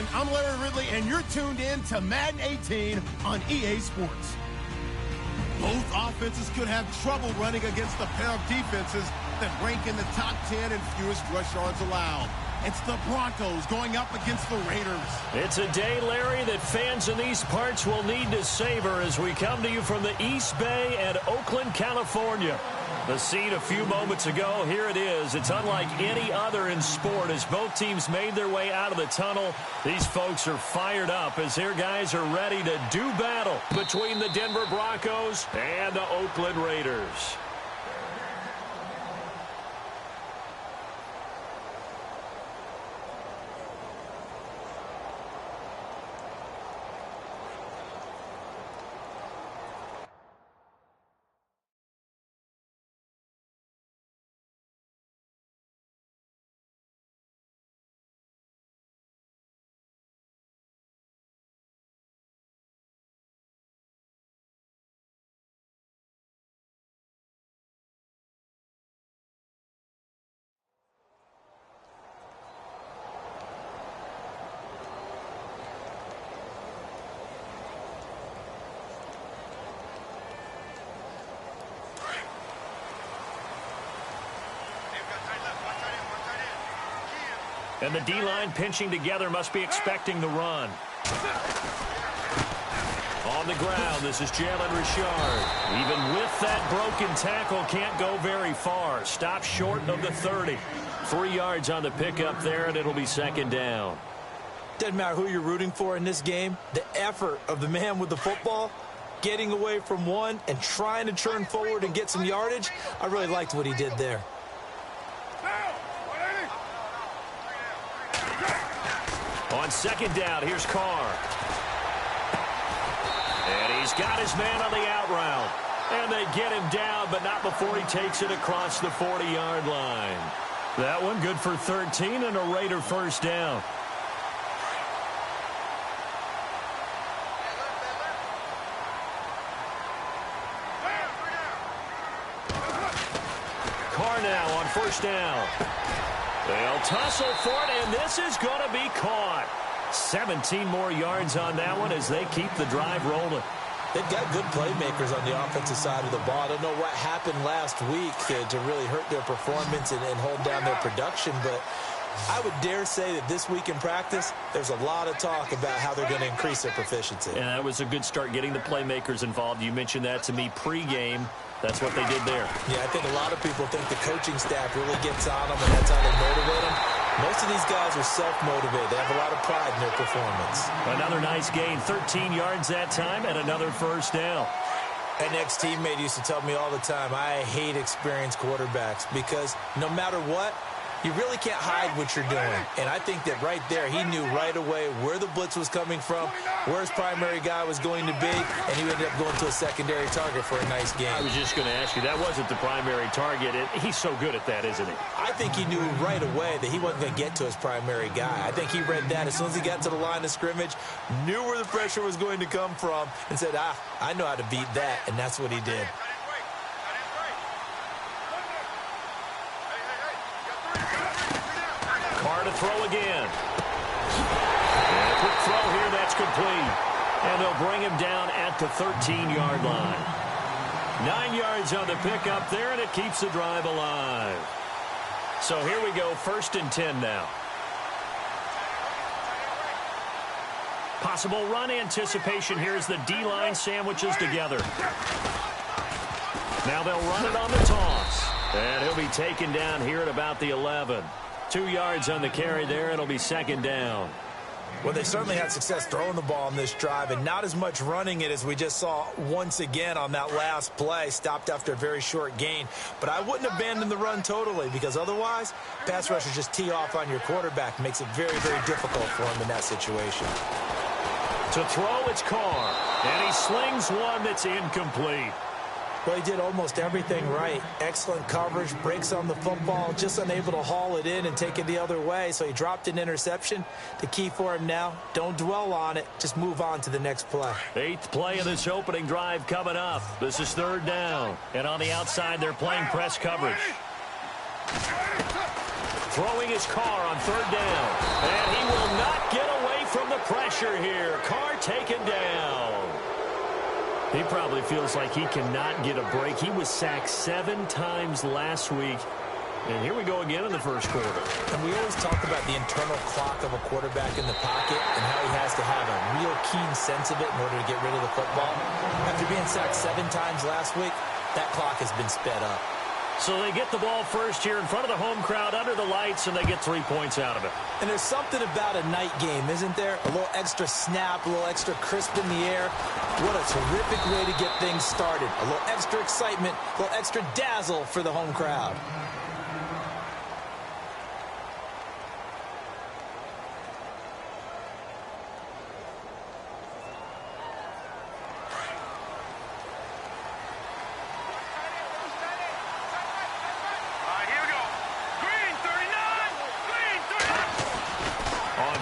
everyone. I'm Larry Ridley, and you're tuned in to Madden 18 on EA Sports. Both offenses could have trouble running against a pair of defenses that rank in the top 10 in fewest rush yards allowed. It's the Broncos going up against the Raiders. It's a day, Larry, that fans in these parts will need to savor as we come to you from the East Bay and Oakland, California. The scene a few moments ago, here it is. It's unlike any other in sport as both teams made their way out of the tunnel. These folks are fired up as their guys are ready to do battle between the Denver Broncos and the Oakland Raiders. And the D-line pinching together must be expecting the run. On the ground, this is Jalen Richard. Even with that broken tackle, can't go very far. Stop short of the 30. 3 yards on the pickup there, and it'll be second down. Doesn't matter who you're rooting for in this game. The effort of the man with the football, getting away from one and trying to turn forward and get some yardage, I really liked what he did there. On second down, here's Carr. And he's got his man on the out route. And they get him down, but not before he takes it across the 40-yard line. That one good for 13 and a Raider first down. Carr now on first down. They'll tussle for it, and this is going to be caught. 17 more yards on that one as they keep the drive rolling. They've got good playmakers on the offensive side of the ball. I don't know what happened last week to really hurt their performance and hold down their production, but I would dare say that this week in practice, there's a lot of talk about how they're going to increase their proficiency. And that was a good start getting the playmakers involved. You mentioned that to me pregame. That's what they did there. Yeah, I think a lot of people think the coaching staff really gets on them, and that's how they motivate them. Most of these guys are self-motivated. They have a lot of pride in their performance. Another nice gain, 13 yards that time, and another first down. An ex-teammate used to tell me all the time, I hate experienced quarterbacks because no matter what, you really can't hide what you're doing. And I think that right there, he knew right away where the blitz was coming from, where his primary guy was going to be, and he ended up going to a secondary target for a nice game. I was just going to ask you, that wasn't the primary target. He's so good at that, isn't he? I think he knew right away that he wasn't going to get to his primary guy. I think he read that as soon as he got to the line of scrimmage, knew where the pressure was going to come from, and said, I know how to beat that, and that's what he did. Carr to throw again. And a quick throw here, that's complete. And they'll bring him down at the 13-yard line. 9 yards on the pickup there, and it keeps the drive alive. So here we go, 1st and 10 now. Possible run anticipation here as the D-line sandwiches together. Now they'll run it on the toss. And he'll be taken down here at about the 11. 2 yards on the carry there. It'll be second down. Well, they certainly had success throwing the ball on this drive and not as much running it as we just saw once again on that last play. Stopped after a very short gain. But I wouldn't abandon the run totally because otherwise, pass rushers just tee off on your quarterback. Makes it very, very difficult for him in that situation. To throw, it's Carr. And he slings one that's incomplete. Well, he did almost everything right. Excellent coverage, breaks on the football, just unable to haul it in and take it the other way. So he dropped an interception. The key for him now, don't dwell on it. Just move on to the next play. 8th play of this opening drive coming up. This is 3rd down. And on the outside, they're playing press coverage. Throwing his Carr on 3rd down. And he will not get away from the pressure here. Carr taken down. He probably feels like he cannot get a break. He was sacked 7 times last week. And here we go again in the first quarter. And we always talk about the internal clock of a quarterback in the pocket and how he has to have a real keen sense of it in order to get rid of the football. After being sacked 7 times last week, that clock has been sped up. So they get the ball first here in front of the home crowd under the lights, and they get 3 points out of it. And there's something about a night game, isn't there? A little extra snap, a little extra crisp in the air. What a terrific way to get things started. A little extra excitement, a little extra dazzle for the home crowd.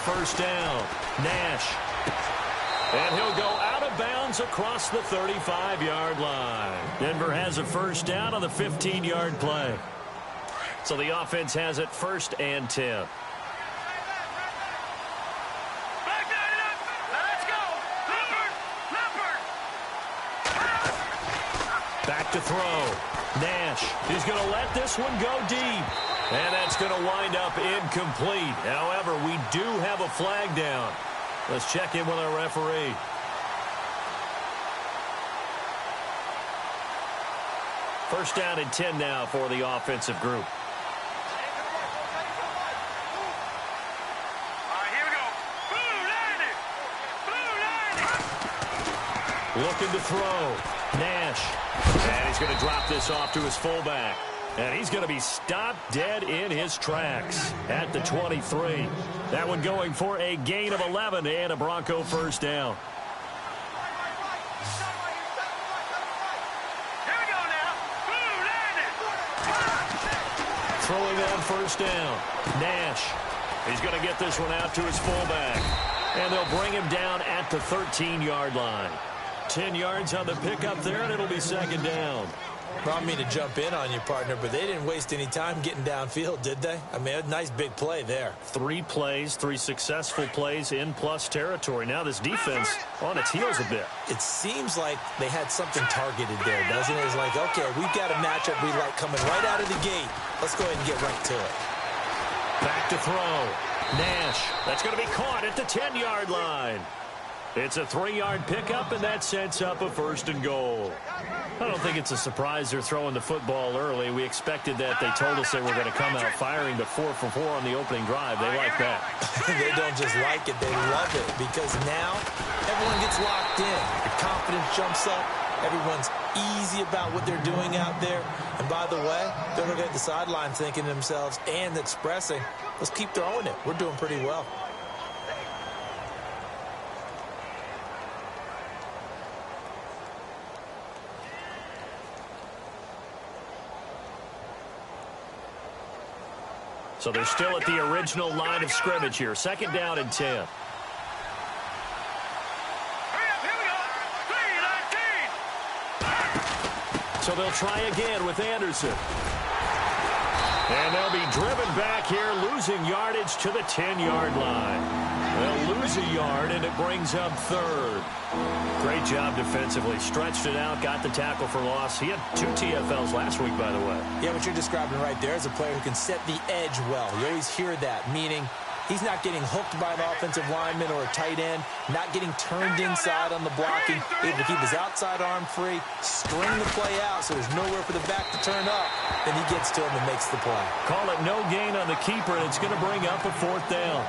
First down, Nash. And he'll go out of bounds across the 35-yard line. Denver has a first down on the 15-yard play. So the offense has it 1st and 10. Back to throw. Nash. He's going to let this one go deep. And that's going to wind up incomplete. However, we do have a flag down. Let's check in with our referee. First down and 10 now for the offensive group. Here we go. Looking to throw. Nash. And he's going to drop this off to his fullback. And he's going to be stopped dead in his tracks at the 23. That one going for a gain of 11 and a Bronco first down. Here we go now. Throwing on first down. Nash. He's going to get this one out to his fullback. And they'll bring him down at the 13-yard line. 10 yards on the pickup there, and it'll be second down. Brought me to jump in on your partner, but they didn't waste any time getting downfield, did they? I mean, a nice big play there. 3 plays, 3 successful plays in plus territory. Now this defense on its heels a bit. It seems like they had something targeted there, doesn't it? It's like, okay, we've got a matchup we like coming right out of the gate. Let's go ahead and get right to it. Back to throw. Nash. That's going to be caught at the 10-yard line. It's a 3-yard pickup, and that sets up a 1st and goal. I don't think it's a surprise they're throwing the football early. We expected that. They told us they were going to come out firing, but 4 for 4 on the opening drive. They like that. They don't just like it. They love it because now everyone gets locked in. The confidence jumps up. Everyone's easy about what they're doing out there. And by the way, they're looking at the sideline thinking to themselves and expressing, let's keep throwing it. We're doing pretty well. So they're still at the original line of scrimmage here. Second down and 10. Hurry up, here we go. 3-19. So they'll try again with Anderson. And they'll be driven back here, losing yardage to the 10-yard line. They'll lose a yard, and it brings up 3rd. Great job defensively. Stretched it out, got the tackle for loss. He had 2 TFLs last week, by the way. Yeah, what you're describing right there is a player who can set the edge well. You always hear that, meaning he's not getting hooked by an offensive lineman or a tight end, not getting turned inside on the blocking, able to keep his outside arm free, string the play out so there's nowhere for the back to turn up. Then he gets to him and makes the play. Call it no gain on the keeper, and it's going to bring up a 4th down.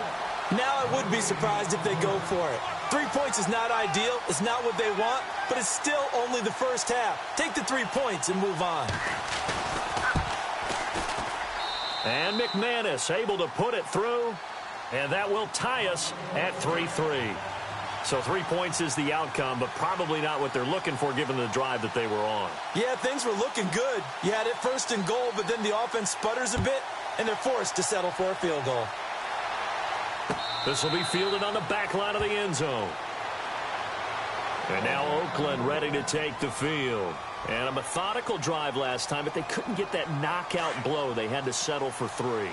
Now I would be surprised if they go for it. 3 points is not ideal. It's not what they want, but it's still only the first half. Take the 3 points and move on. And McManus able to put it through, and that will tie us at 3-3. So 3 points is the outcome, but probably not what they're looking for given the drive that they were on. Yeah, things were looking good. You had it 1st and goal, but then the offense sputters a bit, and they're forced to settle for a field goal. This will be fielded on the back line of the end zone. And now Oakland ready to take the field. And a methodical drive last time, but they couldn't get that knockout blow. They had to settle for 3.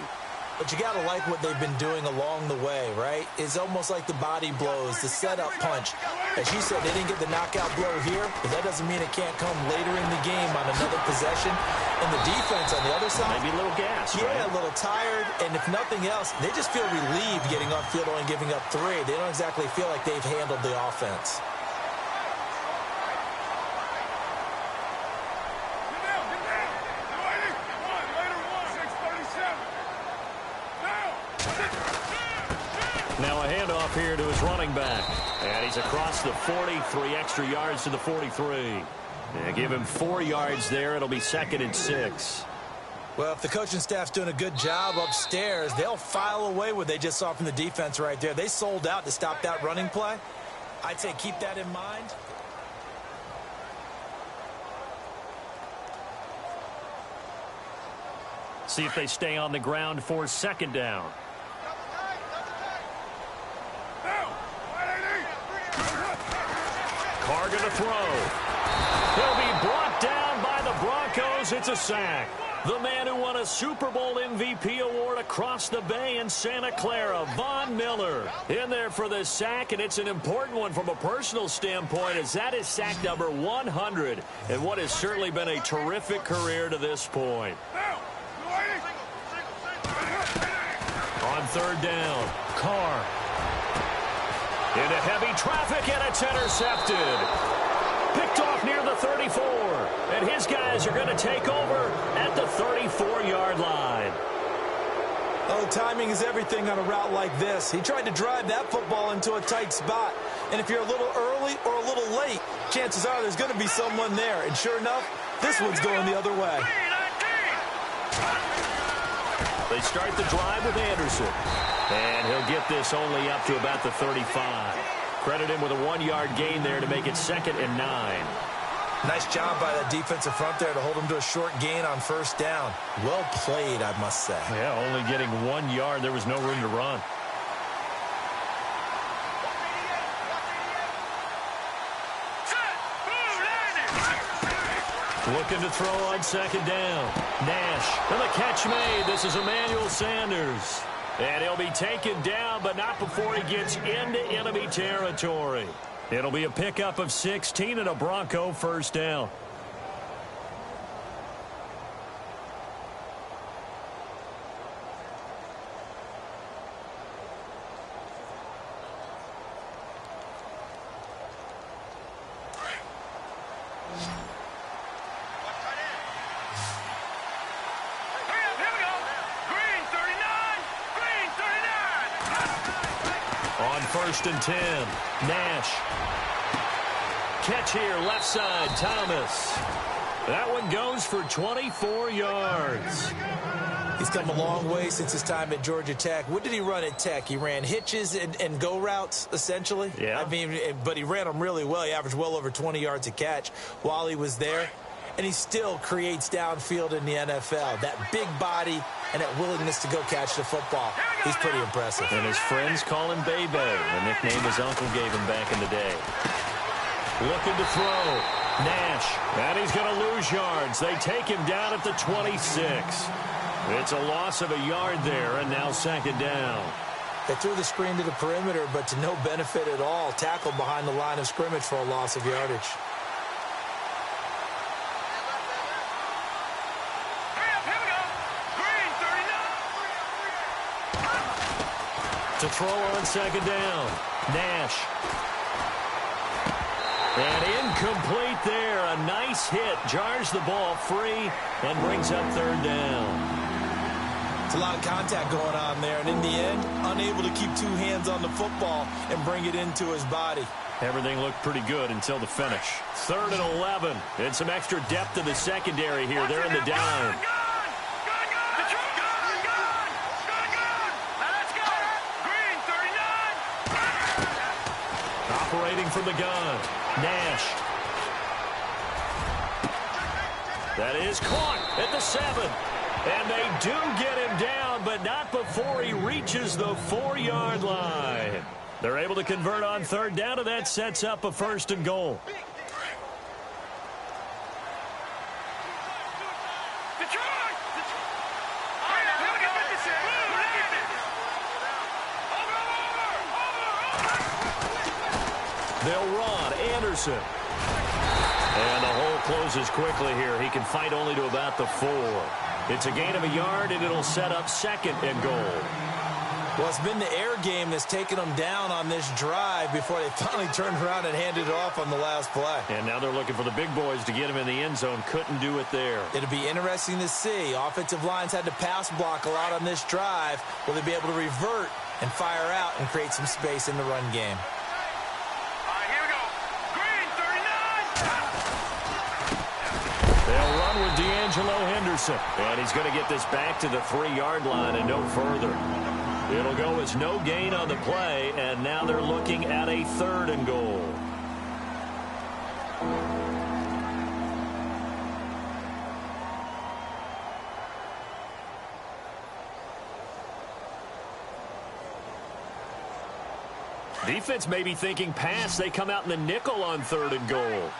But you got to like what they've been doing along the way, right? It's almost like the body blows, the setup punch. As you said, they didn't get the knockout blow here, but that doesn't mean it can't come later in the game on another possession. And the defense on the other side, maybe a little gas, yeah, right? A little tired. And if nothing else, they just feel relieved getting off field only giving up 3. They don't exactly feel like they've handled the offense. Now a handoff here to his running back. And he's across the 40, 3 extra yards to the 43. Yeah, give him 4 yards there. It'll be 2nd and 6. Well, if the coaching staff's doing a good job upstairs, they'll file away what they just saw from the defense right there. They sold out to stop that running play. I'd say keep that in mind. See if they stay on the ground for 2nd down. Carr going to throw. He'll be brought down by the Broncos. It's a sack. The man who won a Super Bowl MVP award across the bay in Santa Clara, Von Miller, in there for the sack, and it's an important one from a personal standpoint, as that is sack number 100 in what has certainly been a terrific career to this point. On 3rd down, Carr into heavy traffic, and it's intercepted. Picked off near the 34, and his guys are going to take over at the 34-yard line. Oh, timing is everything on a route like this. He tried to drive that football into a tight spot, and if you're a little early or a little late, chances are there's going to be someone there, and sure enough, this one's going the other way. They start the drive with Anderson, and he'll get this only up to about the 35. Credit him with a 1-yard gain there to make it 2nd and 9. Nice job by that defensive front there to hold him to a short gain on 1st down. Well played, I must say. Yeah, only getting 1 yard. There was no room to run. Looking to throw on 2nd down. Nash, and the catch made. This is Emmanuel Sanders. And he'll be taken down, but not before he gets into enemy territory. It'll be a pickup of 16 and a Bronco 1st down. On 1st and 10, Nash. Catch here, left side, Thomas. That one goes for 24 yards. He's come a long way since his time at Georgia Tech. What did he run at Tech? He ran hitches and go routes, essentially. Yeah. I mean, but he ran them really well. He averaged well over 20 yards a catch while he was there. And he still creates downfield in the NFL. That big body and that willingness to go catch the football. He's pretty impressive. And his friends call him Bebe, the nickname his uncle gave him back in the day. Looking to throw. Nash. And he's going to lose yards. They take him down at the 26. It's a loss of a yard there, and now 2nd down. They threw the screen to the perimeter, but to no benefit at all. Tackled behind the line of scrimmage for a loss of yardage. To throw on 2nd down. Nash. And incomplete there. A nice hit. Jars the ball free and brings up 3rd down. It's a lot of contact going on there. And in the end, unable to keep 2 hands on the football and bring it into his body. Everything looked pretty good until the finish. 3rd and 11. And some extra depth to the secondary here. They're in the dime. Operating from the gun. Nash. That is caught at the 7. And they do get him down, but not before he reaches the 4-yard line. They're able to convert on 3rd down, and that sets up a 1st and goal. They'll run. Anderson. And the hole closes quickly here. He can fight only to about the 4. It's a gain of a yard, and it'll set up 2nd and goal. Well, it's been the air game that's taken them down on this drive before they finally turned around and handed it off on the last play. And now they're looking for the big boys to get him in the end zone. Couldn't do it there. It'll be interesting to see. Offensive lines had to pass block a lot on this drive. Will they be able to revert and fire out and create some space in the run game? All right, here we go. Green, 39. They'll run with D'Angelo Henderson. And he's going to get this back to the 3-yard line and no further. It'll go as no gain on the play, and now they're looking at a 3rd and goal. Defense may be thinking pass. They come out in the nickel on 3rd and goal.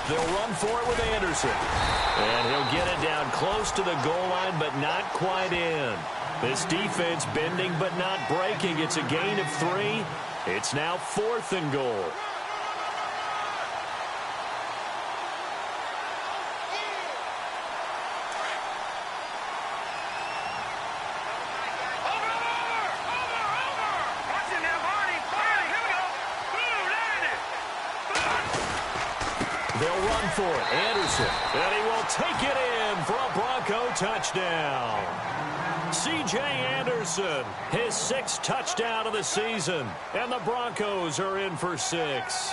They'll run for it with Anderson. And he'll get it down close to the goal line, but not quite in. This defense bending but not breaking. It's a gain of 3. It's now 4th and goal. They'll run for it. Anderson. And he will take it in for a Bronco touchdown. C.J. Anderson, his 6th touchdown of the season. And the Broncos are in for 6.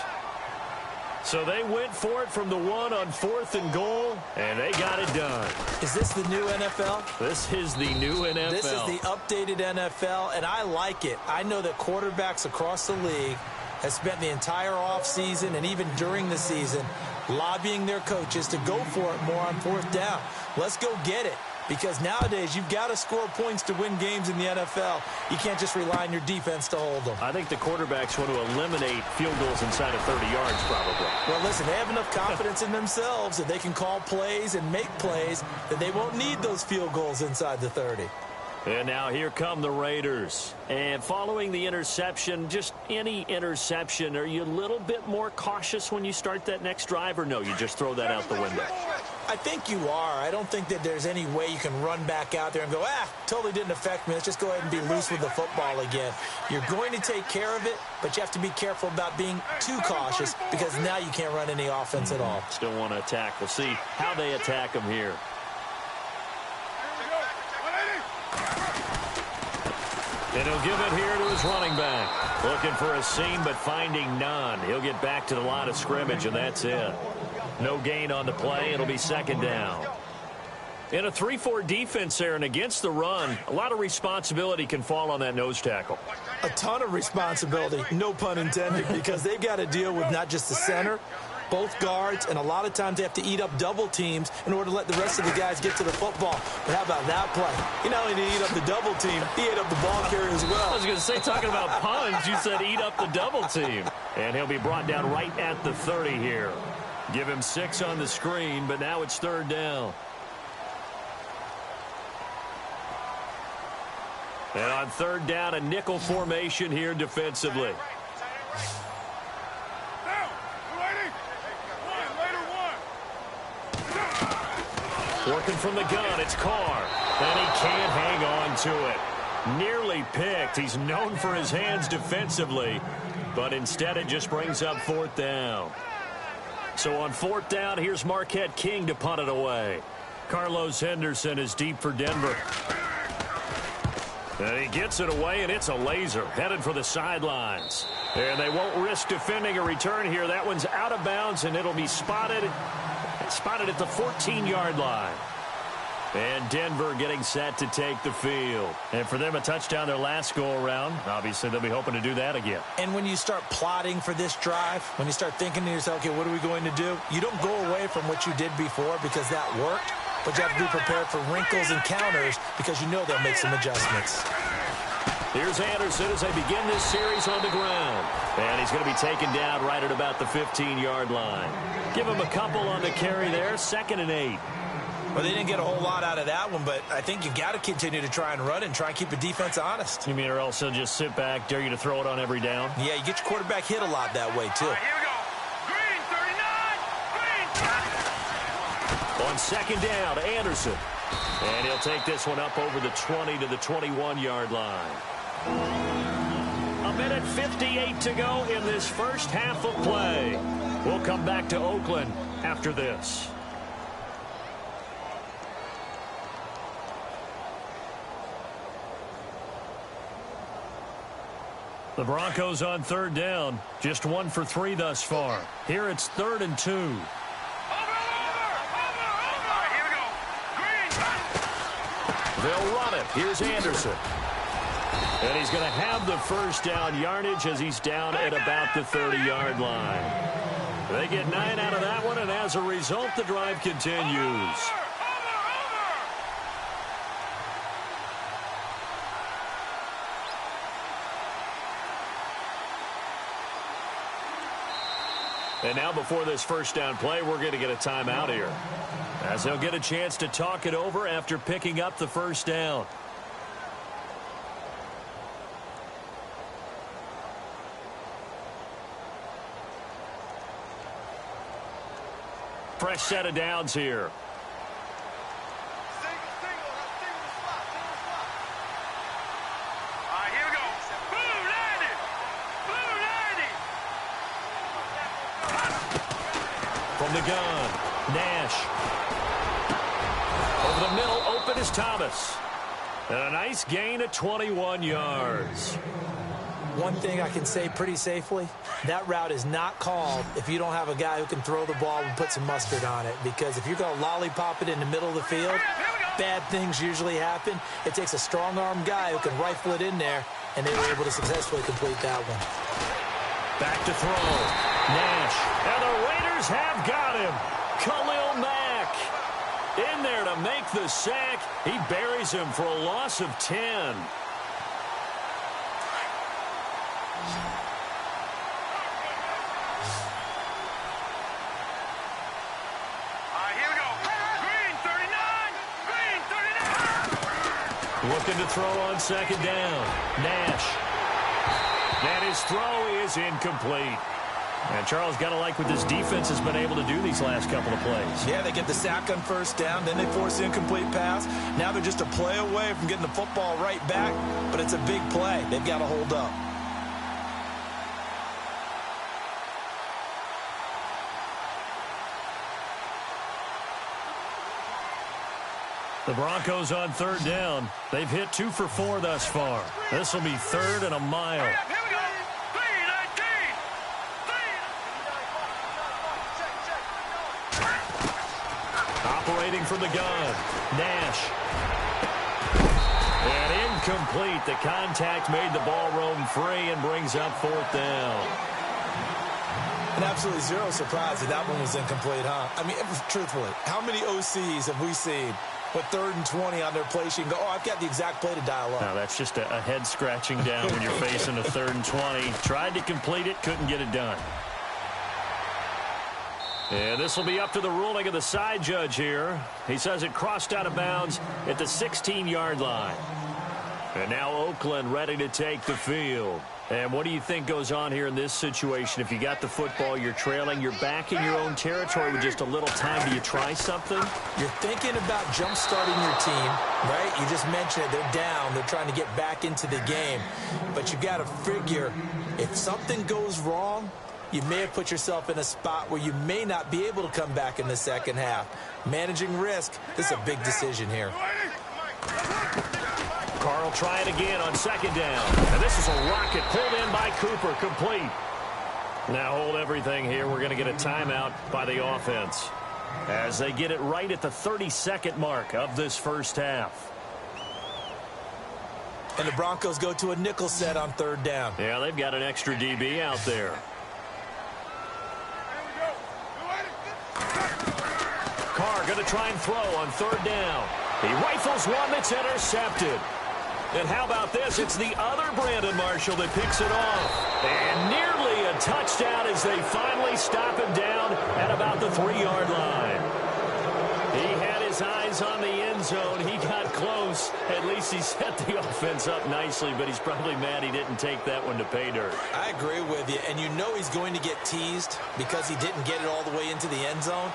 So they went for it from the 1 on 4th and goal, and they got it done. Is this the new NFL? This is the new NFL. This is the updated NFL, and I like it. I know that quarterbacks across the league have spent the entire offseason and even during the season lobbying their coaches to go for it more on 4th down. Let's go get it. Because nowadays, you've got to score points to win games in the NFL. You can't just rely on your defense to hold them. I think the quarterbacks want to eliminate field goals inside of 30 yards, probably. Well, listen, they have enough confidence in themselves that they can call plays and make plays that they won't need those field goals inside the 30. And now here come the Raiders. And following the interception, just any interception, are you a little bit more cautious when you start that next drive, or no, you just throw that out the window? I think you are. I don't think that there's any way you can run back out there and go, totally didn't affect me. Let's just go ahead and be loose with the football again. You're going to take care of it, but you have to be careful about being too cautious because now you can't run any offense at all. Still want to attack. We'll see how they attack them here. And he'll give it here to his running back. Looking for a seam, but finding none. He'll get back to the line of scrimmage, and that's it. No gain on the play. It'll be 2nd down. In a 3-4 defense there and against the run, a lot of responsibility can fall on that nose tackle. A ton of responsibility, no pun intended, because they've got to deal with not just the center, both guards, and a lot of times they have to eat up double teams in order to let the rest of the guys get to the football. But how about that play? He not only did he eat up the double team, he ate up the ball carrier as well. I was going to say, talking about puns, you said eat up the double team. And he'll be brought down right at the 30 here. Give him 6 on the screen, but now it's 3rd down. And on 3rd down, a nickel formation here defensively. Working from the gun, it's Carr. And he can't hang on to it. Nearly picked. He's known for his hands defensively, but instead it just brings up 4th down. So on 4th down, here's Marquette King to punt it away. Carlos Henderson is deep for Denver. And he gets it away, and it's a laser headed for the sidelines. And they won't risk defending a return here. That one's out of bounds, and it'll be spotted at the 14-yard line. And Denver getting set to take the field. And for them, a touchdown their last go-around. Obviously, they'll be hoping to do that again. And when you start plotting for this drive, when you start thinking to yourself, okay, what are we going to do? You don't go away from what you did before because that worked, but you have to be prepared for wrinkles and counters because you know they'll make some adjustments. Here's Anderson as they begin this series on the ground. And he's going to be taken down right at about the 15-yard line. Give him a couple on the carry there, 2nd and 8. Well, they didn't get a whole lot out of that one, but I think you got to continue to try and run and try and keep the defense honest. You mean or else they'll just sit back, dare you to throw it on every down? Yeah, you get your quarterback hit a lot that way, too. Here we go. Green, 39. Green. On second down, Anderson. And he'll take this one up over the 20 to the 21-yard line. A minute 58 to go in this first half of play. We'll come back to Oakland after this. The Broncos on third down. Just 1 for 3 thus far. Here it's 3rd and 2. Over. Here we go. Green. They'll run it. Here's Anderson. And he's going to have the first down yardage as he's down at about the 30-yard line. They get 9 out of that one, and as a result, the drive continues. And now before this first down play, we're going to get a timeout here, as they'll get a chance to talk it over after picking up the first down. Fresh set of downs here. Here we go. Blue 90. From the gun, Nash. Over the middle, open is Thomas. And a nice gain of 21 yards. One thing I can say pretty safely, that route is not called if you don't have a guy who can throw the ball and put some mustard on it. Because if you're going to lollipop it in the middle of the field, bad things usually happen. It takes a strong-arm guy who can rifle it in there, and they were able to successfully complete that one. Back to throw. Nash. And the Raiders have got him. Khalil Mack in there to make the sack. He buries him for a loss of 10. Here we go. Green 39. Green 39. Looking to throw on second down. Nash. And his throw is incomplete. And Charles, got to like what this defense has been able to do these last couple of plays. Yeah, they get the sack on first down, then they force the incomplete pass. Now they're just a play away from getting the football right back, but it's a big play. They've got to hold up. The Broncos on third down. They've hit 2 for 4 thus far. This will be 3rd and a mile. Here we go. 3-19. Operating from the gun. Nash. And incomplete. The contact made the ball roam free and brings up 4th down. And absolutely zero surprise that one was incomplete, huh? I mean, truthfully, how many OCs have we seen with 3rd and 20 on their play sheet and go, oh, I've got the exact play to dial up? No, that's just a head scratching down when you're facing a 3rd and 20. Tried to complete it, couldn't get it done. And this will be up to the ruling of the side judge here. He says it crossed out of bounds at the 16-yard line. And now Oakland ready to take the field. And what do you think goes on here in this situation? If you got the football, you're trailing, you're back in your own territory with just a little time. Do you try something? You're thinking about jump-starting your team, right? You just mentioned it. They're down. They're trying to get back into the game. But you've got to figure, if something goes wrong, you may have put yourself in a spot where you may not be able to come back in the second half. Managing risk, this is a big decision here. Carl trying again on second down. And this is a rocket pulled in by Cooper, complete. Now hold everything here. We're going to get a timeout by the offense as they get it right at the 32nd mark of this first half. And the Broncos go to a nickel set on 3rd down. Yeah, they've got an extra DB out there. Carr going to try and throw on 3rd down. He rifles one that's intercepted. And how about this? It's the other Brandon Marshall that picks it off. And nearly a touchdown as they finally stop him down at about the 3-yard line. He had his eyes eyes on the end zone. He got close. At least he set the offense up nicely, but he's probably mad he didn't take that one to pay dirt. I agree with you, and you know he's going to get teased because he didn't get it all the way into the end zone.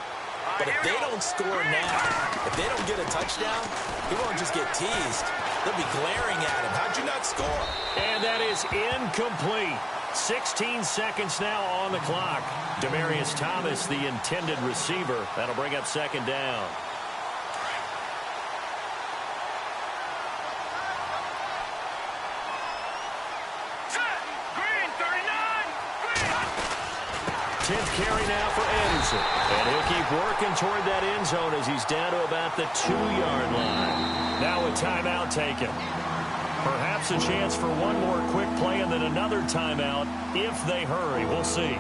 But if they don't score now, if they don't get a touchdown, he won't just get teased. They'll be glaring at him. How'd you not score? And that is incomplete. 16 seconds now on the clock. Demaryius Thomas, the intended receiver. That'll bring up second down. Green, 39. Green. 10th carry now for Anderson. And he'll keep working toward that end zone as he's down to about the 2-yard line. Now a timeout taken. Perhaps a chance for one more quick play and then another timeout if they hurry. We'll see.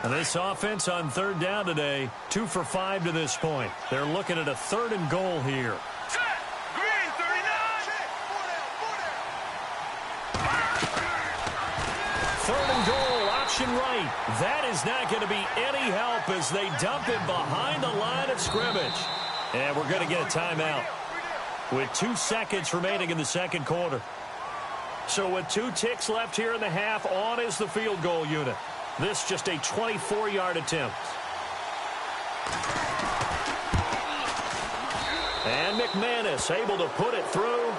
And this offense on third down today, 2 for 5 to this point. They're looking at a 3rd and goal here. Green, 39. 3rd and goal, option right. That is not going to be any help as they dump it behind the line of scrimmage. And we're going to get a timeout with 2 seconds remaining in the second quarter. So with 2 ticks left here in the half, on is the field goal unit. This just a 24-yard attempt. And McManus able to put it through.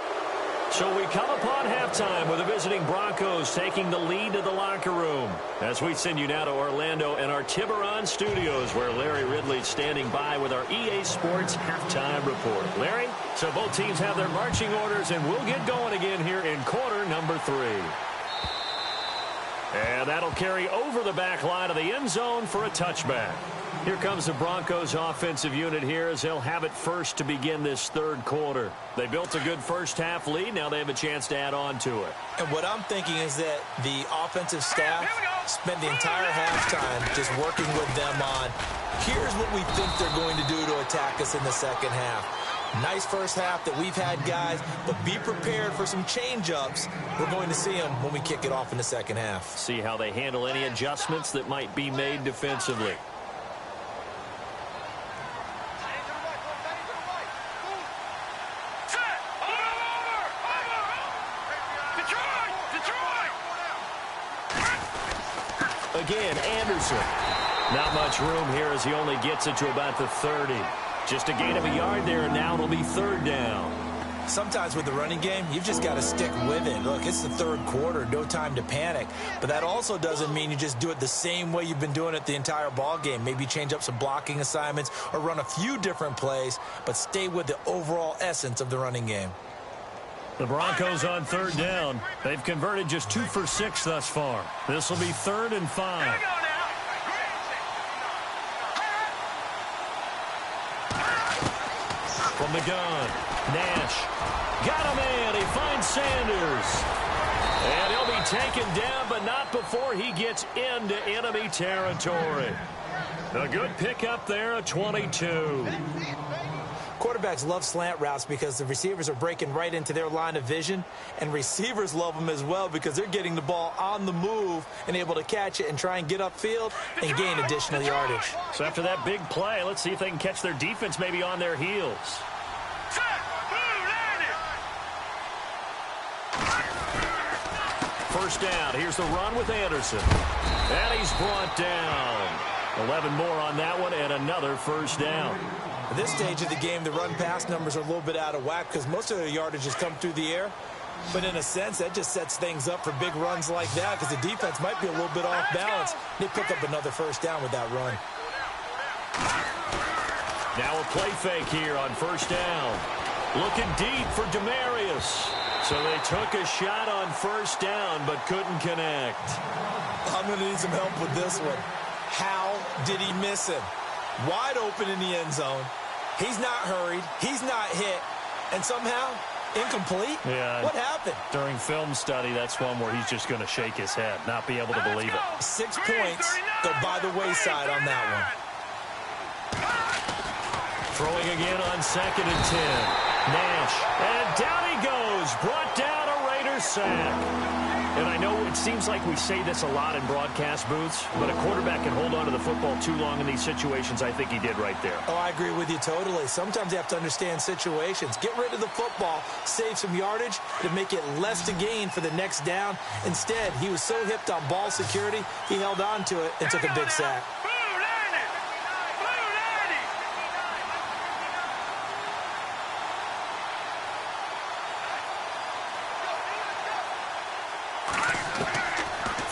So we come upon halftime with the visiting Broncos taking the lead to the locker room. As we send you now to Orlando and our Tiburon studios where Larry Ridley's standing by with our EA Sports halftime report. Larry, so both teams have their marching orders and we'll get going again here in quarter number 3. And that'll carry over the back line of the end zone for a touchback. Here comes the Broncos offensive unit here as they'll have it first to begin this third quarter. They built a good first half lead. Now they have a chance to add on to it. And what I'm thinking is that the offensive staff spent the entire halftime just working with them on, here's what we think they're going to do to attack us in the second half. Nice first half that we've had, guys, but be prepared for some change-ups. We're going to see them when we kick it off in the second half. See how they handle any adjustments that might be made defensively. Again, Anderson. Not much room here as he only gets it to about the 30. Just a gain of a yard there, and now it'll be 3rd down. Sometimes with the running game, you've just got to stick with it. Look, it's the third quarter, no time to panic. But that also doesn't mean you just do it the same way you've been doing it the entire ball game. Maybe change up some blocking assignments or run a few different plays, but stay with the overall essence of the running game. The Broncos on 3rd down. They've converted just 2 for 6 thus far. This will be 3rd and 5. From the gun, Nash got a man. He finds Sanders. And he'll be taken down, but not before he gets into enemy territory. A good pickup there, a 22. Quarterbacks love slant routes because the receivers are breaking right into their line of vision, and receivers love them as well because they're getting the ball on the move and able to catch it and try and get upfield and gain additional yardage. So after that big play, let's see if they can catch their defense maybe on their heels. First down. Here's the run with Anderson. And he's brought down. 11 more on that one and another first down. At this stage of the game, the run-pass numbers are a little bit out of whack because most of the yardage has come through the air. But in a sense, that just sets things up for big runs like that because the defense might be a little bit off balance. They pick up another first down with that run. Now a play fake here on first down. Looking deep for Demaryius. So they took a shot on first down but couldn't connect. I'm going to need some help with this one. How did he miss him? Wide open in the end zone. He's not hurried. He's not hit. And somehow, incomplete? Yeah. What happened? During film study, that's one where he's just going to shake his head, not be able to believe it. 6 points go by the wayside on that one. Throwing again on 2nd and 10. Nash. And down he goes. Brought down a Raider Raiders sack. And I know it seems like we say this a lot in broadcast booths, but a quarterback can hold on to the football too long in these situations. I think he did right there. Oh, I agree with you totally. Sometimes you have to understand situations. Get rid of the football, save some yardage to make it less to gain for the next down. Instead, he was so hipped on ball security, he held on to it and took a big sack.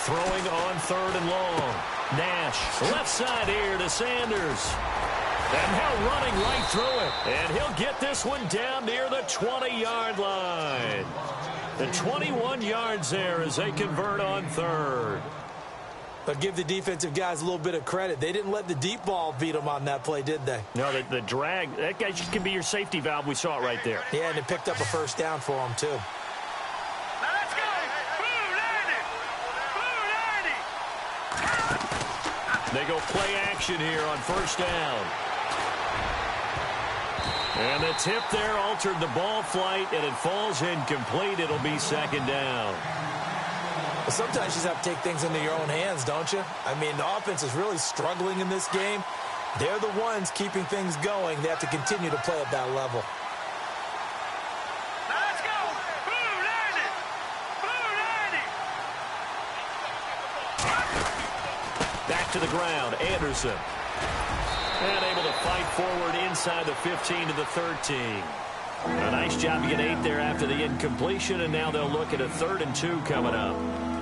Throwing on 3rd and long. Nash, left side here to Sanders. And now running right through it. And he'll get this one down near the 20-yard line. The 21 yards there as they convert on 3rd. But give the defensive guys a little bit of credit. They didn't let the deep ball beat them on that play, did they? No, the drag, that guy can be your safety valve. We saw it right there. Yeah, and it picked up a first down for them, too. They go play action here on 1st down. And the tip there altered the ball flight, and it falls incomplete. It'll be 2nd down. Well, sometimes you just have to take things into your own hands, don't you? I mean, the offense is really struggling in this game. They're the ones keeping things going. They have to continue to play at that level. Back to the ground, Anderson. And able to fight forward inside the 15 to the 13. A nice job to get 8 there after the incompletion, and now they'll look at a 3rd and 2 coming up.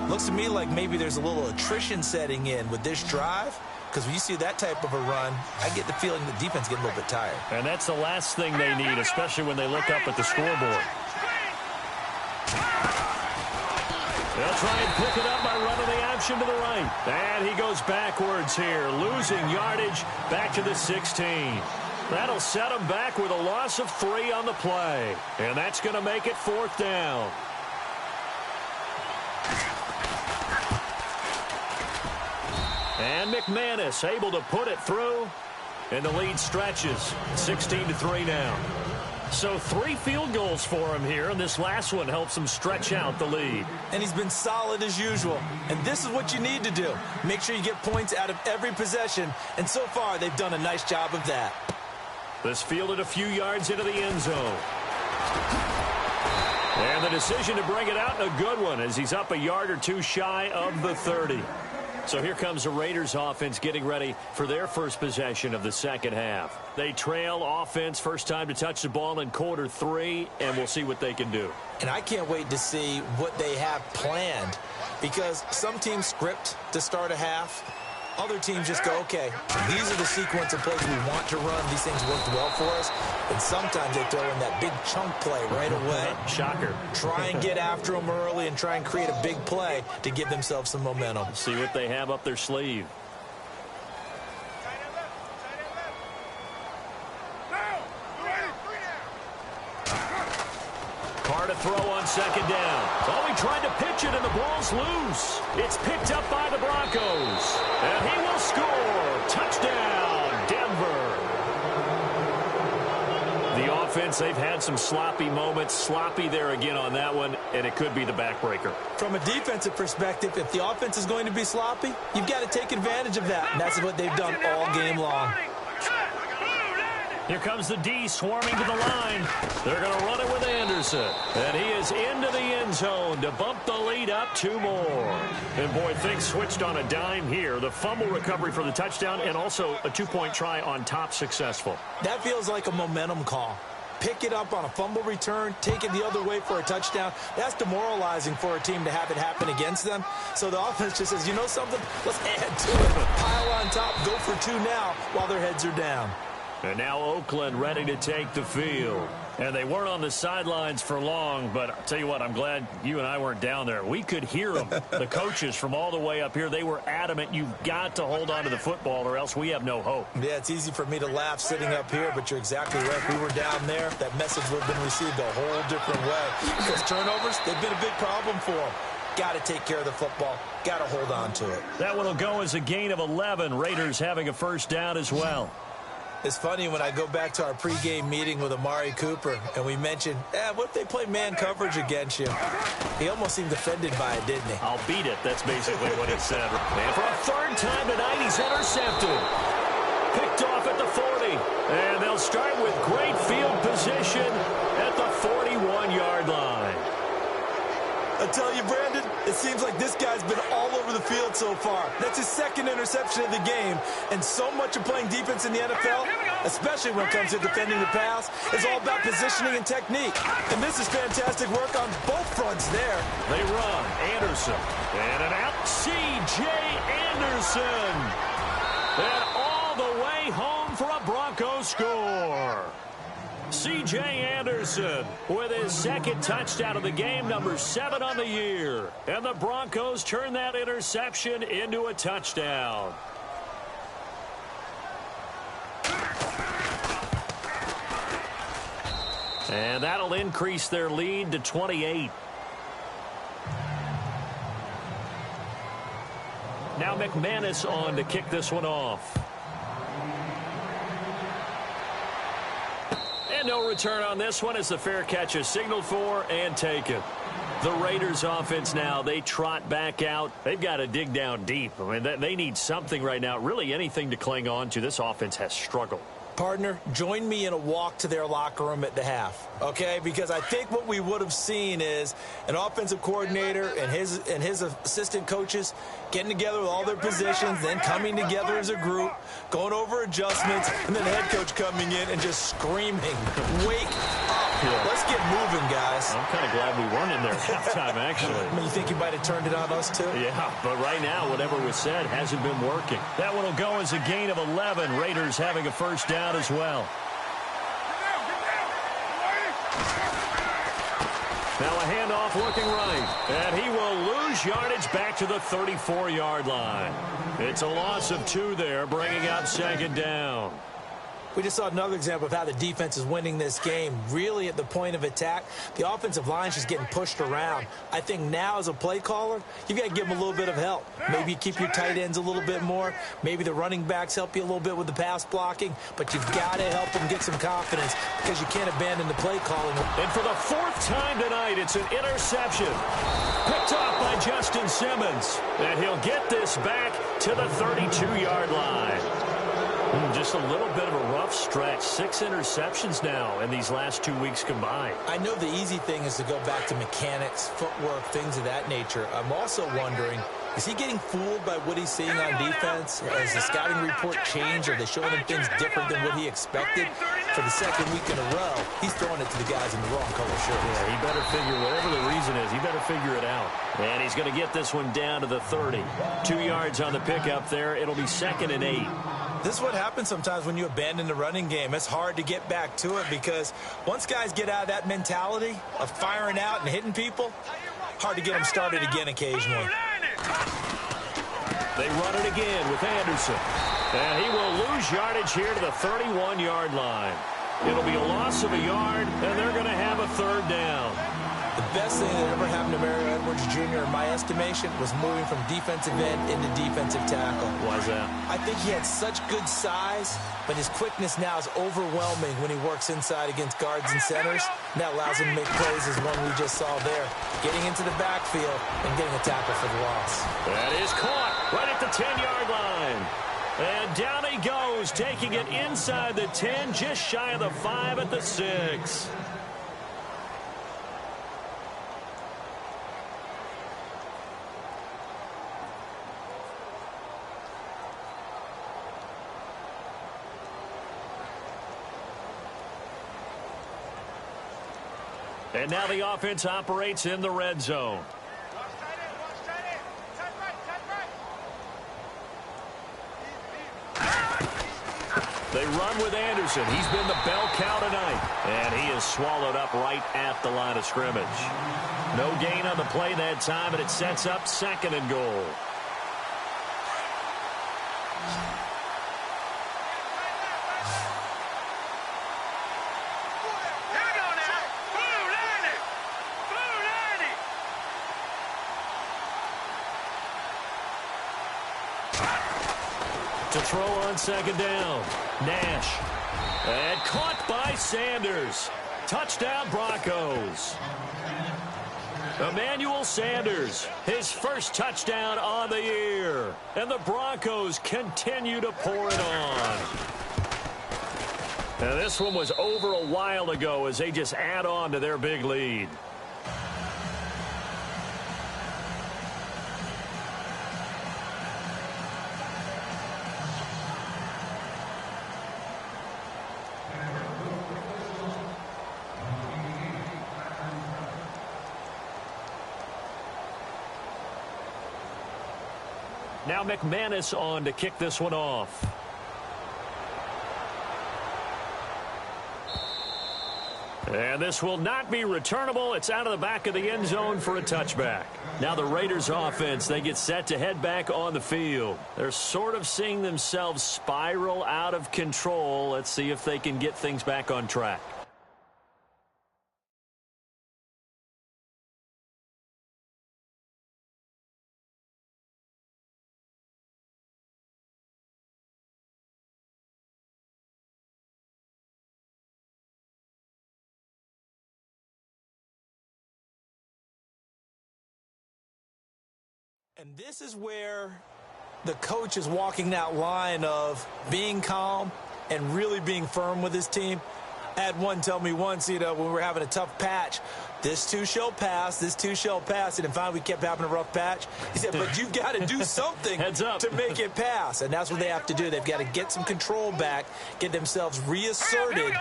Looks to me like maybe there's a little attrition setting in with this drive, because when you see that type of a run, I get the feeling the defense getting a little bit tired. And that's the last thing they need, especially when they look up at the scoreboard. They'll try and pick it up by running the option to the right. And he goes backwards here, losing yardage back to the 16. That'll set him back with a loss of 3 on the play. And that's going to make it 4th down. And McManus able to put it through. And the lead stretches. 16-3 now. So 3 field goals for him here, and this last one helps him stretch out the lead. And he's been solid as usual. And this is what you need to do. Make sure you get points out of every possession. And so far, they've done a nice job of that. This fielded a few yards into the end zone. And the decision to bring it out, a good one, as he's up a yard or 2 shy of the 30. So here comes the Raiders offense getting ready for their first possession of the second half. They trail offense, first time to touch the ball in quarter 3, and we'll see what they can do. And I can't wait to see what they have planned, because some teams script to start a half. Other teams just go, okay, these are the sequence of plays we want to run. These things worked well for us. And sometimes they throw in that big chunk play right away. Shocker. Try and get after them early and try and create a big play to give themselves some momentum. See what they have up their sleeve. Carr to throw on 2nd down. Oh, he tried to pitch it, and the ball's loose. It's picked up by the Broncos. And he will score. Touchdown, Denver. The offense, they've had some sloppy moments. Sloppy there again on that one, and it could be the backbreaker. From a defensive perspective, if the offense is going to be sloppy, you've got to take advantage of that. And that's what they've done all game long. Here comes the D swarming to the line. They're going to run it with Anderson. And he is into the end zone to bump the lead up 2 more. And, boy, things switched on a dime here. The fumble recovery for the touchdown and also a 2-point try on top successful. That feels like a momentum call. Pick it up on a fumble return, take it the other way for a touchdown. That's demoralizing for a team to have it happen against them. So the offense just says, you know something? Let's add to it. Pile on top, go for 2 now while their heads are down. And now Oakland ready to take the field. And they weren't on the sidelines for long, but I'll tell you what, I'm glad you and I weren't down there. We could hear them. The coaches from all the way up here, they were adamant, you've got to hold on to the football or else we have no hope. Yeah, it's easy for me to laugh sitting up here, but you're exactly right. If we were down there, that message would have been received a whole different way. Because turnovers, they've been a big problem for them. Got to take care of the football. Got to hold on to it. That one will go as a gain of 11. Raiders having a first down as well. It's funny when I go back to our pregame meeting with Amari Cooper and we mentioned, what if they play man coverage against you? He almost seemed offended by it, didn't he? I'll beat it. That's basically what he said. And for a third time tonight, he's intercepted. Picked off at the 40. And they'll start with great field position at the 41-yard line. I tell you, Brandon, it seems like this guy's been all over the field so far. That's his second interception of the game. And so much of playing defense in the NFL, especially when it comes to defending the pass, is all about positioning and technique. And this is fantastic work on both fronts there. They run. Anderson. And an out. C.J. Anderson. And all the way home for a Broncos score. C.J. Anderson with his second touchdown of the game, number 7 on the year. And the Broncos turn that interception into a touchdown. And that'll increase their lead to 28. Now McManus on to kick this one off. And no return on this one as the fair catch is signaled for and taken. The Raiders offense now, they trot back out. They've got to dig down deep. I mean, they need something right now, really anything to cling on to. This offense has struggled. Partner, join me in a walk to their locker room at the half, okay? Because I think what we would have seen is an offensive coordinator and his assistant coaches getting together with all their positions, then coming together as a group, going over adjustments, and then the head coach coming in and just screaming, "Wake up! Yeah. Let's get moving, guys." I'm kind of glad we weren't in there at halftime, actually. I mean, you think you might have turned it on us, too? Yeah, but right now, whatever was said hasn't been working. That one will go as a gain of 11. Raiders having a first down as well. Now a handoff looking right, and he will lose yardage back to the 34-yard line. It's a loss of 2 there, bringing up second down. We just saw another example of how the defense is winning this game. Really at the point of attack, the offensive line is just getting pushed around. I think now as a play caller, you've got to give them a little bit of help. Maybe you keep your tight ends a little bit more. Maybe the running backs help you a little bit with the pass blocking. But you've got to help them get some confidence because you can't abandon the play calling. And for the 4th time tonight, it's an interception. Picked off by Justin Simmons. And he'll get this back to the 32-yard line. Just a little bit of a rough stretch. 6 interceptions now in these last 2 weeks combined. I know the easy thing is to go back to mechanics, footwork, things of that nature. I'm also wondering, is he getting fooled by what he's seeing on defense? Has the scouting report changed? Are they showing him things different than what he expected? For the second week in a row, he's throwing it to the guys in the wrong color shirts. Yeah, he better figure, whatever the reason is, he better figure it out. And he's going to get this one down to the 30. 2 yards on the pickup there. It'll be 2nd and 8. This is what happens sometimes when you abandon the running game. It's hard to get back to it because once guys get out of that mentality of firing out and hitting people, hard to get them started again occasionally. They run it again with Anderson. And he will lose yardage here to the 31-yard line. It'll be a loss of a yard, and they're going to have a 3rd down. The best thing that ever happened to Mario Edwards Jr., in my estimation, was moving from defensive end into defensive tackle. Why is that? I think he had such good size, but his quickness now is overwhelming when he works inside against guards and centers. And that allows him to make plays as one we just saw there, getting into the backfield and getting a tackle for the loss. That is caught right at the 10-yard line. And down he goes, taking it inside the 10, just shy of the 5 at the 6. And now the offense operates in the red zone. They run with Anderson. He's been the bell cow tonight. And he is swallowed up right at the line of scrimmage. No gain on the play that time, and it sets up 2nd and goal. To throw on second down. Nash. And caught by Sanders. Touchdown, Broncos. Emmanuel Sanders, his first touchdown on the year. And the Broncos continue to pour it on. Now, this one was over a while ago as they just add on to their big lead. Now McManus on to kick this one off. And this will not be returnable. It's out of the back of the end zone for a touchback. Now the Raiders offense, they get set to head back on the field. They're sort of seeing themselves spiral out of control. Let's see if they can get things back on track. And this is where the coach is walking that line of being calm and really being firm with his team. I had one tell me once, when we were having a tough patch, this too shall pass, this too shall pass. And then finally we kept having a rough patch. He said, but you've got to do something to make it pass. And that's what they have to do. They've got to get some control back, get themselves reasserted,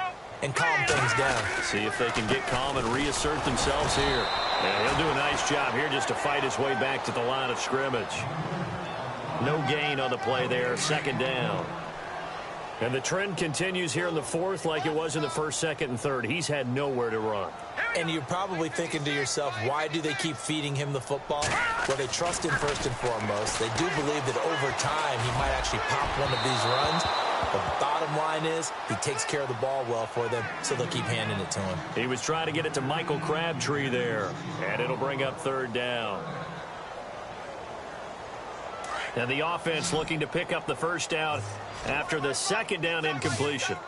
and calm things down. See if they can get calm and reassert themselves here. And he'll do a nice job here just to fight his way back to the line of scrimmage. No gain on the play there, second down. And the trend continues here in the fourth like it was in the first, second, and third. He's had nowhere to run. And you're probably thinking to yourself, why do they keep feeding him the football? Well, they trust him first and foremost. They do believe that over time he might actually pop one of these runs. The bottom line is he takes care of the ball well for them, so they'll keep handing it to him. He was trying to get it to Michael Crabtree there, and it'll bring up third down. And the offense looking to pick up the first down after the second down incompletion.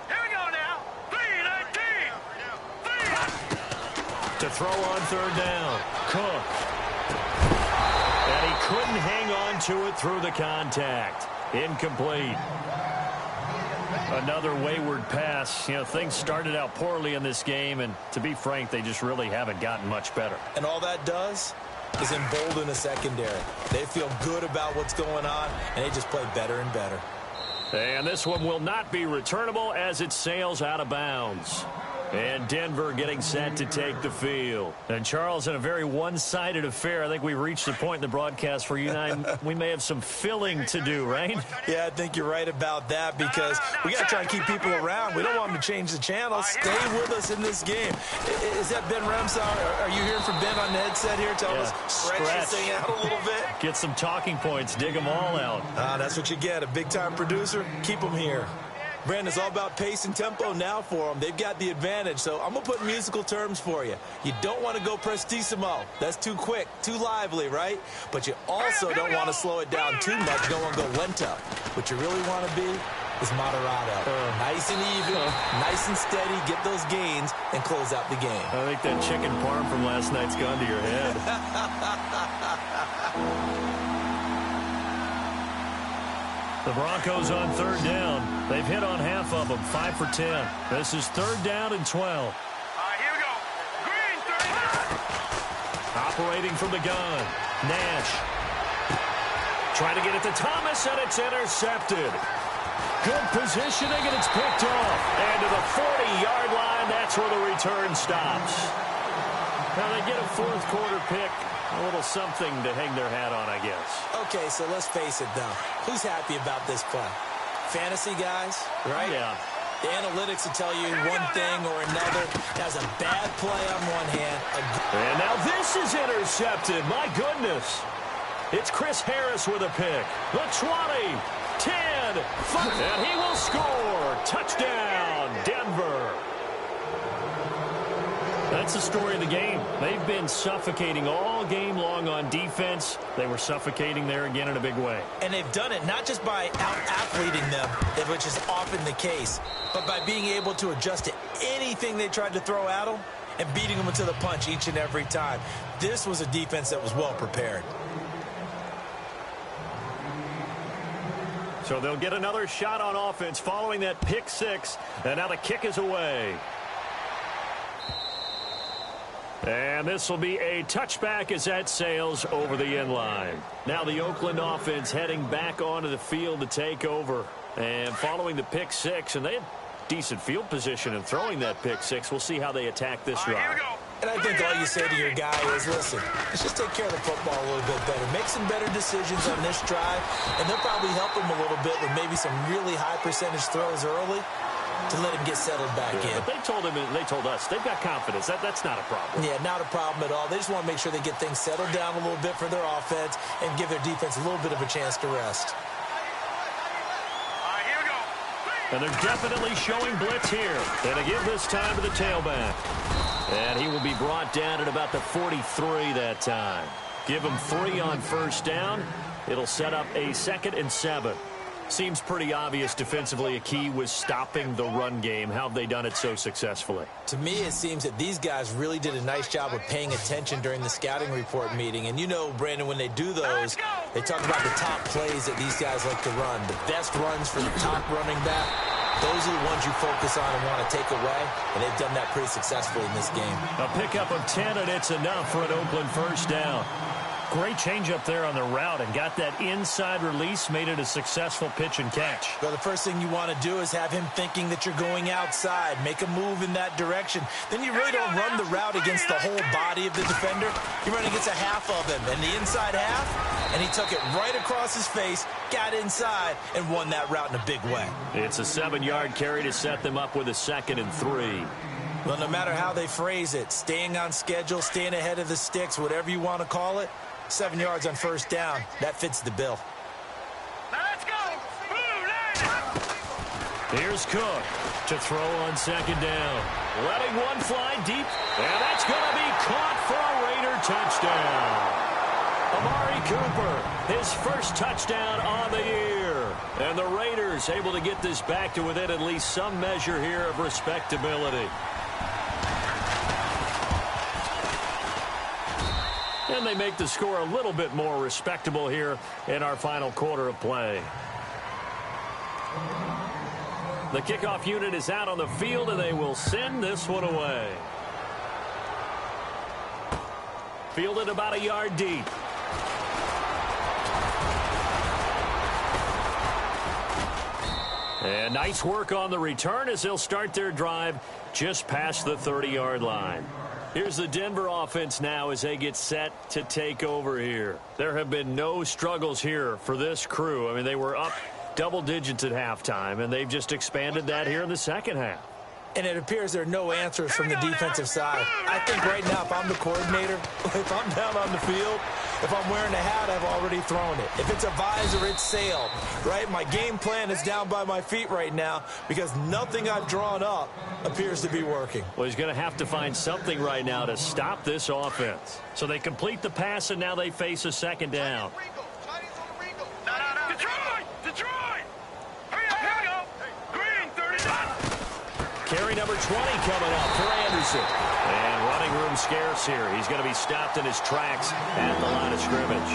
Here we go now. 3-19. To throw on third down, Cook. And he couldn't hang on to it through the contact. Incomplete. Another wayward pass. Things started out poorly in this game, and to be frank, they just really haven't gotten much better. And all that does is embolden the secondary. They feel good about what's going on, and they just play better and better. And this one will not be returnable as it sails out of bounds. And Denver getting set to take the field. And Charles, in a very one-sided affair, I think we reached the point in the broadcast where you and I, we may have some filling to do, right? Yeah, I think you're right about that because we got to try and keep people around. We don't want them to change the channel. Stay with us in this game. Is that Ben Remsaw? Are you hearing from Ben on the headset here? Tell us, stretch this thing out a little bit. Get some talking points. Dig them all out. That's what you get. A big-time producer. Keep them here. Brandon, it's all about pace and tempo now for them. They've got the advantage, so I'm going to put musical terms for you. You don't want to go prestissimo. That's too quick, too lively, right? But you also don't want to slow it down too much. You don't want to go lento. What you really want to be is moderato. Nice and even, nice and steady, get those gains, and close out the game. I think that chicken parm from last night's gone to your head. The Broncos on third down. They've hit on half of them, 5 for 10. This is third down and 12. All right, here we go. Green, 39. Operating from the gun. Nash. Trying to get it to Thomas, and it's intercepted. Good positioning, and it's picked off. And to the 40-yard line, that's where the return stops. Now they get a fourth quarter pick. A little something to hang their hat on, I guess. Okay, so let's face it, though. Who's happy about this play? Fantasy guys, right? Yeah. The analytics will tell you one thing or another. That's a bad play on one hand. And now this is intercepted. My goodness. It's Chris Harris with a pick. The 20, 10, 5, and he will score. Touchdown, Denver. that's the story of the game. They've been suffocating all game long on defense. They were suffocating there again in a big way. And they've done it not just by out-athleting them, which is often the case, but by being able to adjust to anything they tried to throw at them and beating them to the punch each and every time. This was a defense that was well prepared. So they'll get another shot on offense following that pick six, and now the kick is away. And this will be a touchback as that sails over the end line. Now the Oakland offense heading back onto the field to take over. And following the pick six, and they had decent field position in throwing that pick six. We'll see how they attack this drive. And I think all you say to your guy is, listen, let's just take care of the football a little bit better. Make some better decisions on this drive, and they'll probably help him a little bit with maybe some really high percentage throws early to let him get settled back in. But they told him, and they told us, they've got confidence. That's not a problem. Yeah, not a problem at all. They just want to make sure they get things settled down a little bit for their offense and give their defense a little bit of a chance to rest. And they're definitely showing blitz here. And they give this time to the tailback. And he will be brought down at about the 43 that time. Give him 3 on first down. It'll set up a 2nd and 7. Seems pretty obvious defensively a key was stopping the run game. How have they done it so successfully? To me, it seems that these guys really did a nice job of paying attention during the scouting report meeting. And you know, Brandon, when they do those, they talk about the top plays that these guys like to run. The best runs for the top running back. Those are the ones you focus on and want to take away, and they've done that pretty successfully in this game. A pickup of 10, and it's enough for an Oakland first down. Great change up there on the route and got that inside release, made it a successful pitch and catch. Well, the first thing you want to do is have him thinking that you're going outside, make a move in that direction. Then you really don't run the route against the whole body of the defender. You run against a half of him, and the inside half, and he took it right across his face, got inside, and won that route in a big way. It's a 7-yard carry to set them up with a 2nd and 3. Well, no matter how they phrase it, staying on schedule, staying ahead of the sticks, whatever you want to call it, 7 yards on first down, that fits the bill. Let's go! Here's Cook to throw on 2nd down. Letting one fly deep, and that's going to be caught for a Raider touchdown. Amari Cooper, his first touchdown on the year. And the Raiders able to get this back to within at least some measure here of respectability. And they make the score a little bit more respectable here in our final quarter of play. The kickoff unit is out on the field, and they will send this one away. Fielded about a yard deep. And nice work on the return as they'll start their drive just past the 30-yard line. Here's the Denver offense now as they get set to take over here. There have been no struggles here for this crew. I mean, they were up double digits at halftime, and they've just expanded that here in the second half. And it appears there are no answers from the defensive side. I think right now, if I'm the coordinator, if I'm down on the field, if I'm wearing a hat, I've already thrown it. If it's a visor, it's sailed, right? My game plan is down by my feet right now because nothing I've drawn up appears to be working. Well, he's going to have to find something right now to stop this offense. So they complete the pass, and now they face a 2nd down. Detroit! Hurry up, here we go! Green, 39! Carry number 20 coming up for Anderson. And running room scarce here. He's going to be stopped in his tracks at the line of scrimmage.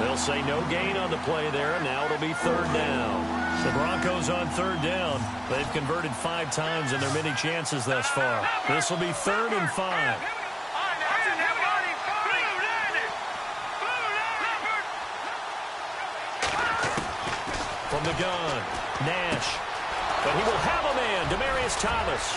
They'll say no gain on the play there, and now it'll be 3rd down. The Broncos on 3rd down. They've converted 5 times in their many chances thus far. This will be 3rd and 5. From the gun, Nash. But he will have a man, Demaryius Thomas.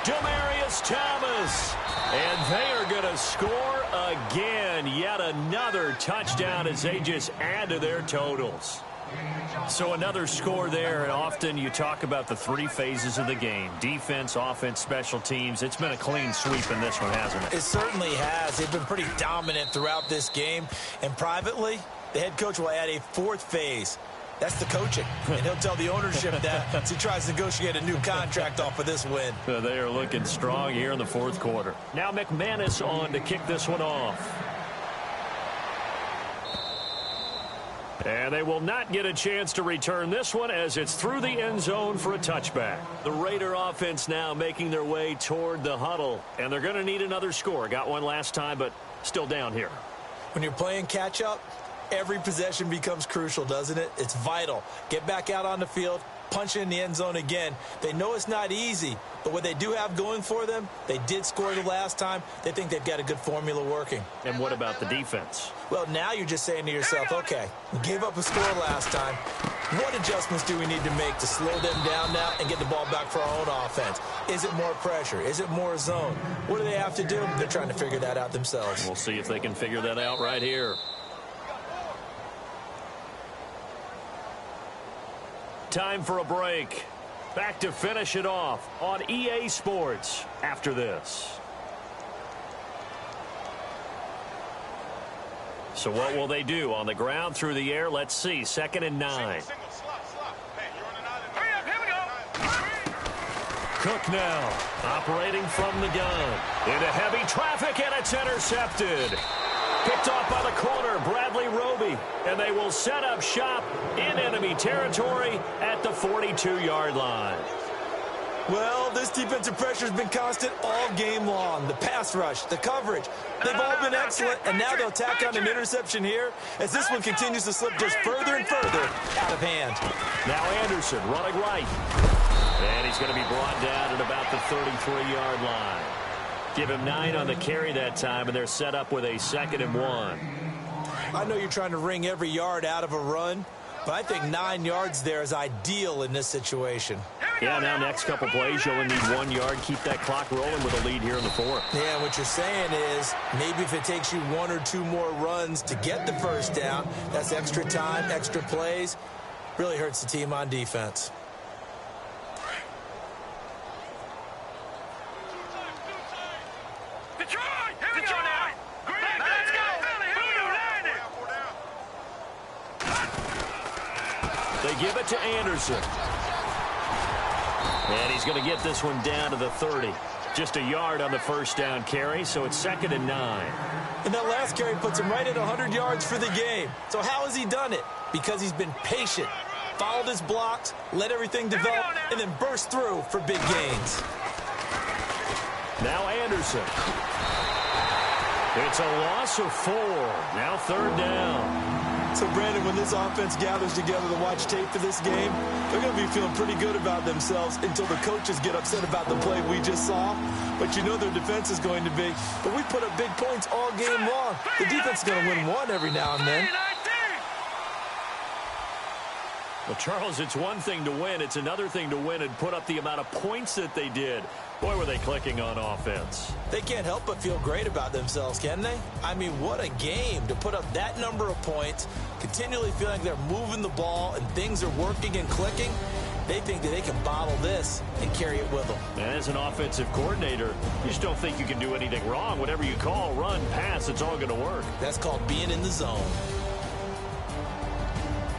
Demaryius Thomas. And they are going to score again. Yet another touchdown as they just add to their totals. So another score there, and often you talk about the 3 phases of the game. Defense, offense, special teams. It's been a clean sweep in this one, hasn't it? It certainly has. They've been pretty dominant throughout this game. And privately, the head coach will add a 4th phase. That's the coaching. And he'll tell the ownership that as he tries to negotiate a new contract off of this win. They are looking strong here in the fourth quarter. Now McManus on to kick this one off. And they will not get a chance to return this one as it's through the end zone for a touchback. The Raider offense now making their way toward the huddle. And they're going to need another score. Got one last time, but still down here. When you're playing catch-up, every possession becomes crucial, doesn't it? It's vital. Get back out on the field, punch it in the end zone again. They know it's not easy, but what they do have going for them, they did score the last time. They think they've got a good formula working. And what about the defense? Well, now you're just saying to yourself, okay, we gave up a score last time. What adjustments do we need to make to slow them down now and get the ball back for our own offense? Is it more pressure? Is it more zone? What do they have to do? They're trying to figure that out themselves. We'll see if they can figure that out right here. Time for a break. Back to finish it off on EA Sports after this. So what will they do? On the ground, through the air, let's see. 2nd and 9. Cook now, operating from the gun. Into heavy traffic, and it's intercepted. Picked off by the corner, Bradley Roby. And they will set up shop in enemy territory at the 42-yard line. Well, this defensive pressure has been constant all game long. The pass rush, the coverage, they've all been excellent, and now they'll tack on an interception here as this one continues to slip just further and further out of hand. Now Anderson running right. And he's going to be brought down at about the 33-yard line. Give him 9 on the carry that time, and they're set up with a 2nd and 1. I know you're trying to wring every yard out of a run, but I think 9 yards there is ideal in this situation. Yeah, now next couple plays, you'll only need 1 yard. Keep that clock rolling with a lead here in the 4th. Yeah, what you're saying is maybe if it takes you 1 or 2 more runs to get the first down, that's extra time, extra plays. Really hurts the team on defense. They give it to Anderson. And he's going to get this one down to the 30. Just a yard on the first down carry, so it's 2nd and 9. And that last carry puts him right at 100 yards for the game. So how has he done it? Because he's been patient, followed his blocks, let everything develop, and then burst through for big gains. Now Anderson. It's a loss of 4. Now 3rd down. So, Brandon, when this offense gathers together to watch tape for this game, they're going to be feeling pretty good about themselves until the coaches get upset about the play we just saw. But you know their defense is going to be. But we put up big points all game long. The defense is going to win one every now and then. Well, Charles, it's one thing to win. It's another thing to win and put up the amount of points that they did. Boy, were they clicking on offense. They can't help but feel great about themselves, can they? I mean, what a game to put up that number of points, continually feeling like they're moving the ball and things are working and clicking. They think that they can bottle this and carry it with them. And as an offensive coordinator, you just don't think you can do anything wrong. Whatever you call, run, pass, it's all going to work. That's called being in the zone.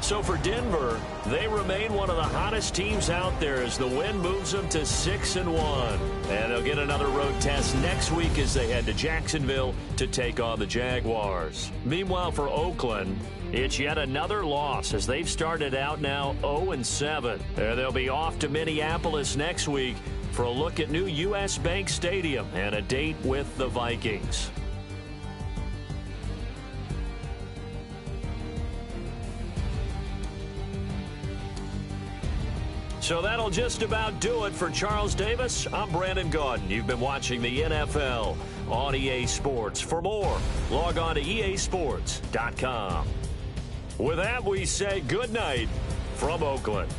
So for Denver, they remain one of the hottest teams out there as the win moves them to 6-1. And they'll get another road test next week as they head to Jacksonville to take on the Jaguars. Meanwhile, for Oakland, it's yet another loss as they've started out now 0-7. They'll be off to Minneapolis next week for a look at new U.S. Bank Stadium and a date with the Vikings. So that'll just about do it for Charles Davis. I'm Brandon Gaudin. You've been watching the NFL on EA Sports. For more, log on to easports.com. With that, we say good night from Oakland.